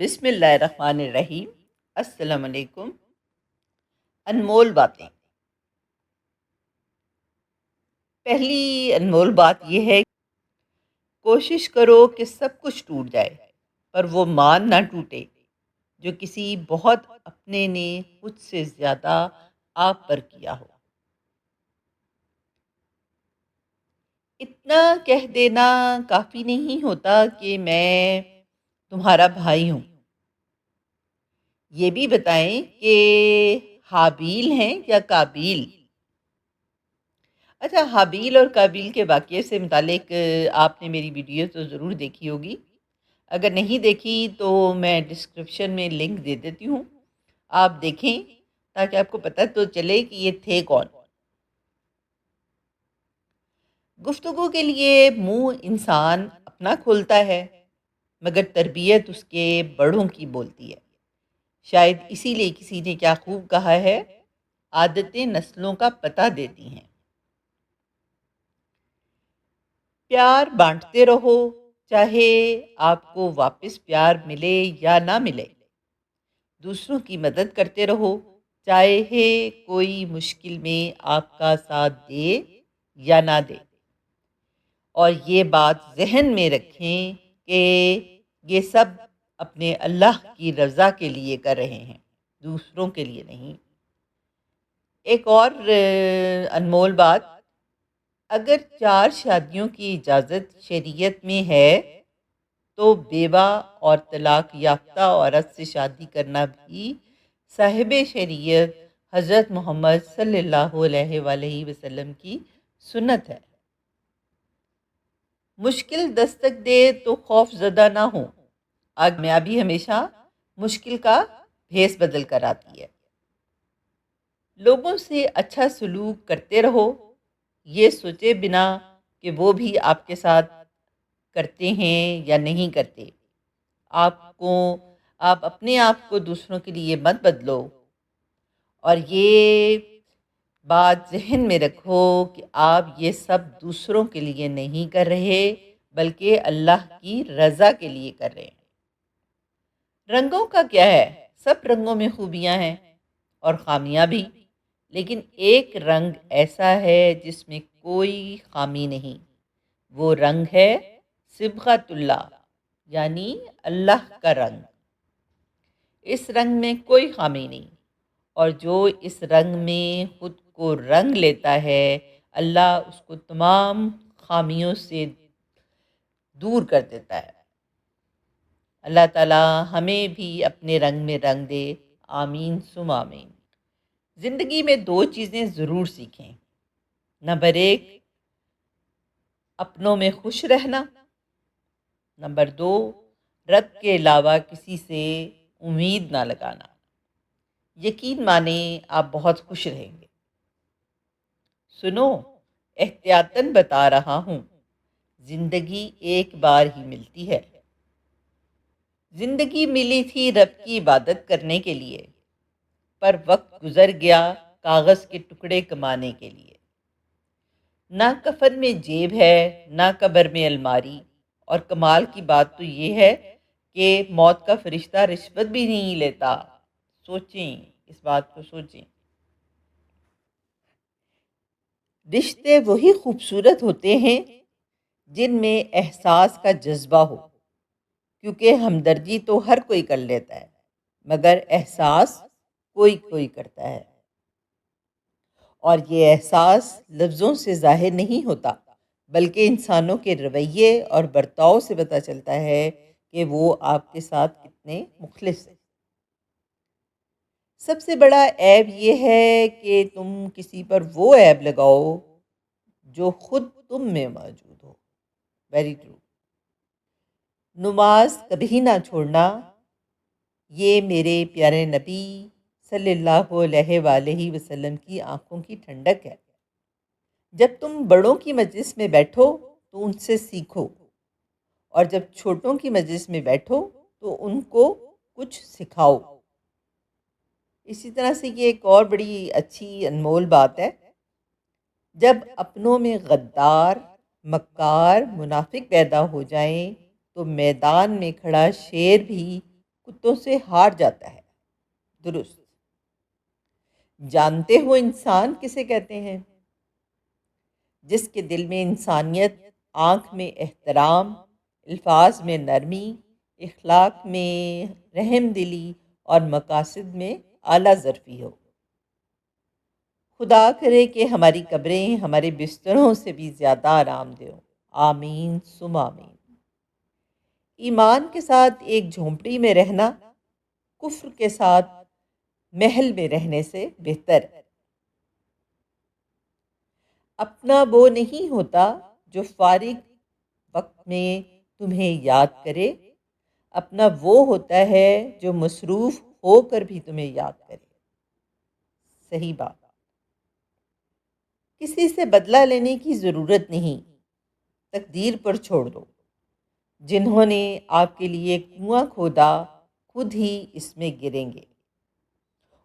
بسم اللہ الرحمن الرحیم۔ السلام علیکم۔ انمول باتیں۔ پہلی انمول بات یہ ہے، کوشش کرو کہ سب کچھ ٹوٹ جائے پر وہ مان نہ ٹوٹے جو کسی بہت اپنے نے خود سے زیادہ آپ پر کیا ہو۔ اتنا کہہ دینا کافی نہیں ہوتا کہ میں تمہارا بھائی ہوں۔ یہ بھی بتائیں کہ حابیل ہیں یا قابیل؟ اچھا، حابیل اور قابیل کے واقعے سے متعلق آپ نے میری ویڈیو تو ضرور دیکھی ہوگی۔ اگر نہیں دیکھی تو میں ڈسکرپشن میں لنک دے دیتی ہوں، آپ دیکھیں تاکہ آپ کو پتہ تو چلے کہ یہ تھے کون۔ گفتگو کے لیے منہ انسان اپنا کھولتا ہے، مگر تربیت اس کے بڑوں کی بولتی ہے۔ شاید اسی لیے کسی نے کیا خوب کہا ہے، عادتیں نسلوں کا پتہ دیتی ہیں۔ پیار بانٹتے رہو، چاہے آپ کو واپس پیار ملے یا نہ ملے۔ دوسروں کی مدد کرتے رہو، چاہے کوئی مشکل میں آپ کا ساتھ دے یا نہ دے۔ اور یہ بات ذہن میں رکھیں کہ یہ سب اپنے اللہ کی رضا کے لیے کر رہے ہیں، دوسروں کے لیے نہیں۔ ایک اور انمول بات، اگر 4 شادیوں کی اجازت شریعت میں ہے تو بیوہ اور طلاق یافتہ عورت سے شادی کرنا بھی صاحب شریعت حضرت محمد صلی اللہ علیہ وآلہ وسلم کی سنت ہے۔ مشکل دستک دے تو خوف زدہ نہ ہو، کامیابی ہمیشہ مشکل کا بھیس بدل کر آتی ہے۔ لوگوں سے اچھا سلوک کرتے رہو، یہ سوچے بنا کہ وہ بھی آپ کے ساتھ کرتے ہیں یا نہیں کرتے۔ آپ اپنے آپ کو دوسروں کے لیے مت بدلو، اور یہ بات ذہن میں رکھو کہ آپ یہ سب دوسروں کے لیے نہیں کر رہے بلکہ اللہ کی رضا کے لیے کر رہے ہیں۔ رنگوں کا کیا ہے، سب رنگوں میں خوبیاں ہیں اور خامیاں بھی، لیکن ایک رنگ ایسا ہے جس میں کوئی خامی نہیں، وہ رنگ ہے صبغۃ اللہ، یعنی اللہ کا رنگ۔ اس رنگ میں کوئی خامی نہیں، اور جو اس رنگ میں خود کو رنگ لیتا ہے، اللہ اس کو تمام خامیوں سے دور کر دیتا ہے۔ اللہ تعالی ہمیں بھی اپنے رنگ میں رنگ دے، آمین ثم آمین۔ زندگی میں 2 چیزیں ضرور سیکھیں۔ نمبر 1، اپنوں میں خوش رہنا۔ نمبر 2، رب کے علاوہ کسی سے امید نہ لگانا۔ یقین مانیں آپ بہت خوش رہیں گے۔ سنو، احتیاطاً بتا رہا ہوں، زندگی ایک بار ہی ملتی ہے۔ زندگی ملی تھی رب کی عبادت کرنے کے لیے، پر وقت گزر گیا کاغذ کے ٹکڑے کمانے کے لیے۔ نہ کفن میں جیب ہے، نہ قبر میں الماری، اور کمال کی بات تو یہ ہے کہ موت کا فرشتہ رشوت بھی نہیں لیتا۔ سوچیں، اس بات کو سوچیں۔ رشتے وہی خوبصورت ہوتے ہیں جن میں احساس کا جذبہ ہو، کیونکہ ہمدردی تو ہر کوئی کر لیتا ہے، مگر احساس کوئی کوئی کرتا ہے، اور یہ احساس لفظوں سے ظاہر نہیں ہوتا بلکہ انسانوں کے رویے اور برتاؤ سے پتہ چلتا ہے کہ وہ آپ کے ساتھ کتنے مخلص ہیں۔ سب سے بڑا عیب یہ ہے کہ تم کسی پر وہ عیب لگاؤ جو خود تم میں موجود ہو۔ Very true. نماز کبھی نہ چھوڑنا، یہ میرے پیارے نبی صلی اللہ علیہ وآلہ وسلم کی آنکھوں کی ٹھنڈک ہے۔ جب تم بڑوں کی مجلس میں بیٹھو تو ان سے سیکھو، اور جب چھوٹوں کی مجلس میں بیٹھو تو ان کو کچھ سکھاؤ۔ اسی طرح سے یہ ایک اور بڑی اچھی انمول بات ہے، جب اپنوں میں غدار، مکار، منافق پیدا ہو جائیں تو میدان میں کھڑا شیر بھی کتوں سے ہار جاتا ہے۔ درست۔ جانتے ہو انسان کسے کہتے ہیں؟ جس کے دل میں انسانیت، آنکھ میں احترام، الفاظ میں نرمی، اخلاق میں رحم دلی اور مقاصد میں اعلیٰ ظرفی ہو۔ خدا کرے کہ ہماری قبریں ہمارے بستروں سے بھی زیادہ آرام دے ہوں۔ آمین ثم آمین۔ ایمان کے ساتھ ایک جھونپڑی میں رہنا کفر کے ساتھ محل میں رہنے سے بہتر ہے۔ اپنا وہ نہیں ہوتا جو فارغ وقت میں تمہیں یاد کرے، اپنا وہ ہوتا ہے جو مصروف ہو کر بھی تمہیں یاد کرے۔ صحیح بات۔ کسی سے بدلہ لینے کی ضرورت نہیں، تقدیر پر چھوڑ دو۔ جنہوں نے آپ کے لیے کنواں کھودا خود ہی اس میں گریں گے،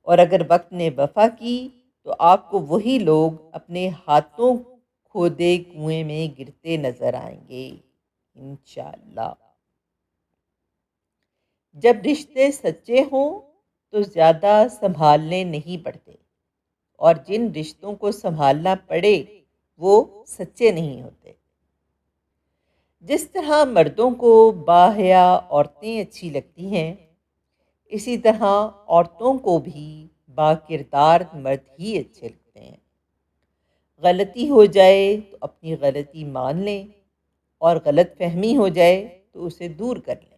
اور اگر وقت نے وفا کی تو آپ کو وہی لوگ اپنے ہاتھوں کھودے کنویں میں گرتے نظر آئیں گے انشاءاللہ۔ جب رشتے سچے ہوں تو زیادہ سنبھالنے نہیں پڑتے، اور جن رشتوں کو سنبھالنا پڑے وہ سچے نہیں ہوتے۔ جس طرح مردوں کو باحیا عورتیں اچھی لگتی ہیں، اسی طرح عورتوں کو بھی با کردار مرد ہی اچھے لگتے ہیں۔ غلطی ہو جائے تو اپنی غلطی مان لیں، اور غلط فہمی ہو جائے تو اسے دور کر لیں۔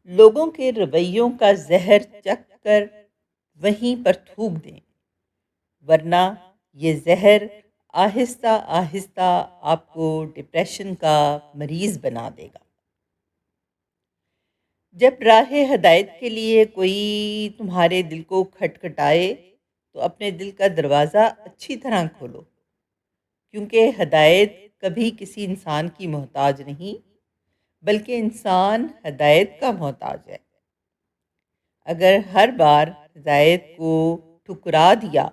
لوگوں کے رویوں کا زہر چکھ کر وہیں پر تھوک دیں، ورنہ یہ زہر آہستہ آہستہ آپ کو ڈپریشن کا مریض بنا دے گا۔ جب راہ ہدایت کے لیے کوئی تمہارے دل کو کھٹکھٹائے تو اپنے دل کا دروازہ اچھی طرح کھولو، کیونکہ ہدایت کبھی کسی انسان کی محتاج نہیں، بلکہ انسان ہدایت کا محتاج ہے۔ اگر ہر بار ہدایت کو ٹھکرا دیا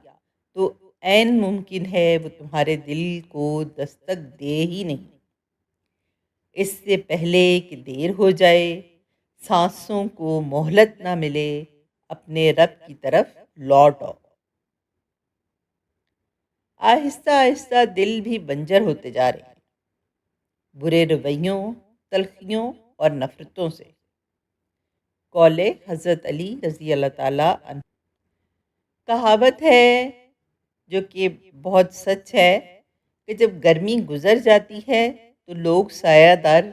تو عین ممکن ہے وہ تمہارے دل کو دستک دے ہی نہیں۔ اس سے پہلے کہ دیر ہو جائے، سانسوں کو مہلت نہ ملے، اپنے رب کی طرف لوٹ آؤ۔ آہستہ آہستہ دل بھی بنجر ہوتے جا رہے ہیں، برے رویوں، تلخیوں اور نفرتوں سے۔ قول حضرت علی رضی اللہ تعالیٰ عنہ۔ کہاوت ہے جو کہ بہت سچ ہے کہ جب گرمی گزر جاتی ہے تو لوگ سایہ دار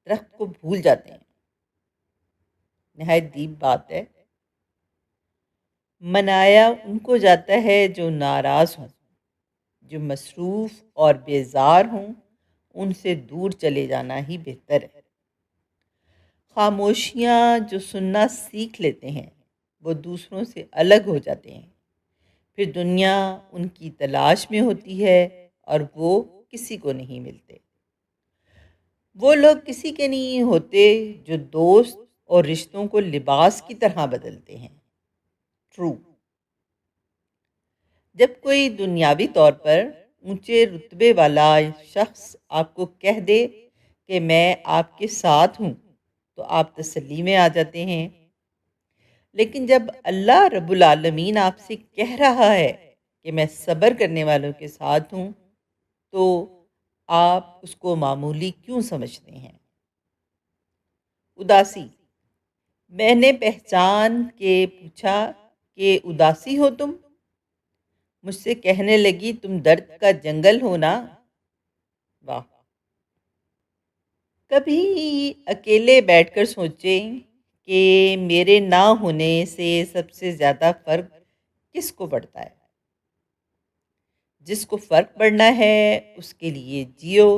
درخت کو بھول جاتے ہیں۔ نہایت دیپ بات ہے۔ منایا ان کو جاتا ہے جو ناراض ہوں، جو مصروف اور بیزار ہوں ان سے دور چلے جانا ہی بہتر ہے۔ خاموشیاں جو سننا سیکھ لیتے ہیں وہ دوسروں سے الگ ہو جاتے ہیں، پھر دنیا ان کی تلاش میں ہوتی ہے اور وہ کسی کو نہیں ملتے۔ وہ لوگ کسی کے نہیں ہوتے جو دوست اور رشتوں کو لباس کی طرح بدلتے ہیں۔ ٹرو۔ جب کوئی دنیاوی طور پر اونچے رتبے والا شخص آپ کو کہہ دے کہ میں آپ کے ساتھ ہوں تو آپ تسلی میں آ جاتے ہیں، لیکن جب اللہ رب العالمین آپ سے کہہ رہا ہے کہ میں صبر کرنے والوں کے ساتھ ہوں، تو آپ اس کو معمولی کیوں سمجھتے ہیں؟ اداسی۔ میں نے پہچان کے پوچھا کہ اداسی ہو تم؟ مجھ سے کہنے لگی تم درد کا جنگل ہو نا۔ واہ۔ کبھی اکیلے بیٹھ کر سوچیں کہ میرے نہ ہونے سے سب سے زیادہ فرق کس کو پڑتا ہے؟ جس کو فرق پڑنا ہے اس کے لیے جیو،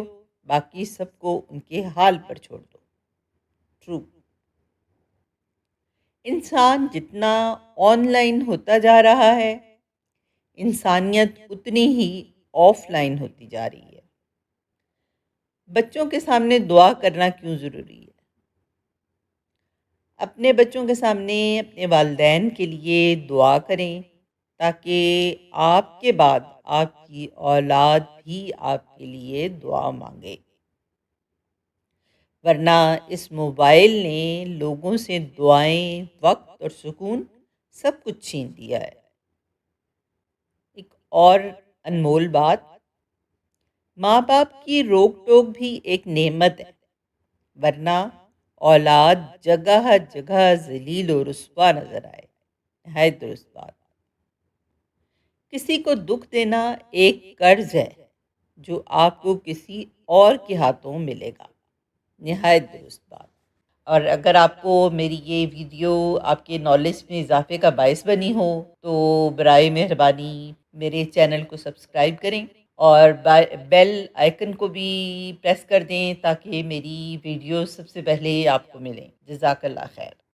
باقی سب کو ان کے حال پر چھوڑ دو۔ ٹرو۔ انسان جتنا آن لائن ہوتا جا رہا ہے، انسانیت اتنی ہی آف لائن ہوتی جا رہی ہے۔ بچوں کے سامنے دعا کرنا کیوں ضروری ہے؟ اپنے بچوں کے سامنے اپنے والدین کے لیے دعا کریں تاکہ آپ کے بعد آپ کی اولاد بھی آپ کے لیے دعا مانگے، ورنہ اس موبائل نے لوگوں سے دعائیں، وقت اور سکون سب کچھ چھین لیا ہے۔ ایک اور انمول بات، ماں باپ کی روک ٹوک بھی ایک نعمت ہے، ورنہ اولاد جگہ جگہ ذلیل و رسوا نظر آئے۔ نہایت درست بات۔ کسی کو دکھ دینا ایک قرض ہے جو آپ کو کسی اور کے ہاتھوں ملے گا۔ نہایت درست بات۔ اور اگر آپ کو میری یہ ویڈیو آپ کے نالج میں اضافے کا باعث بنی ہو تو برائے مہربانی میرے چینل کو سبسکرائب کریں اور بیل آئیکن کو بھی پریس کر دیں تاکہ میری ویڈیو سب سے پہلے آپ کو ملیں۔ جزاک اللہ خیر۔